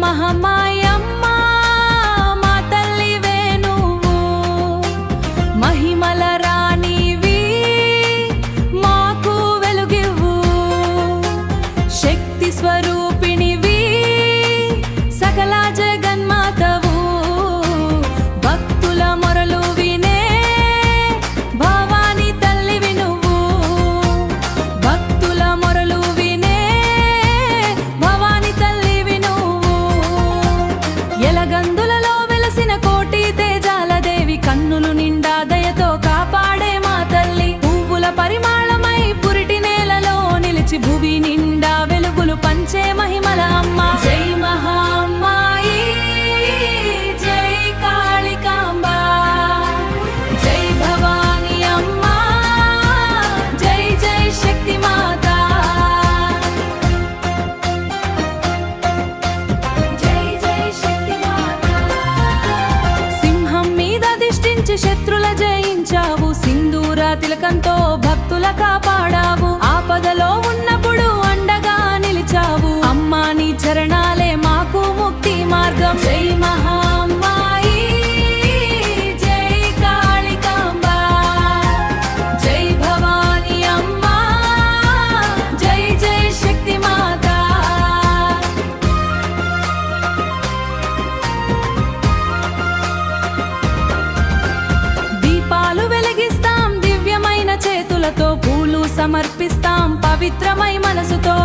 మహమాయమ్మ మా తల్లివే నువ్వు, మహిమల రాణివి మాకు వెలుగివ్వు, శక్తి స్వరూపిణివి సకల జగన్మాతవు, భక్తుల మొరలు వినే భవాని తల్లివి నువ్వు, భక్తుల మొరలు వినే భవాని తల్లివి నువ్వు, ఎలగందులలో వెలసిన కోటి తేజాల దేవి, కన్నులు నిండా దయతో కాపాడే మా తల్లి, పువ్వుల పరిమాళమై పురిటి నేలలో నిలిచి భువి నిండా వెలుగులు పంచే మహిమల అమ్మ. జై మహామాయి జై కాళికాంబ, జై భవాని అమ్మ, జై జై శక్తి మాత, జై జై శక్తి మాత. సింహం మీద దిష్టించి శత్రుల జయించావు, సింధూర తిలకంతో భక్తుల కాపాడావు, ఆపదలో ఉన్నప్పుడు అండగా నిలిచావు, అమ్మా నీ చరణాలే మాకు ముక్తి మార్గం. జై మహామాయి జై కాళికాంబ, జై భవాని అమ్మ, జై జై శక్తి మాత. దీపాలు వెలిగిస్తాం దివ్యమైన చేతులతో, పూలు సమర్పిస్తాం పవిత్రమై మనసుతో,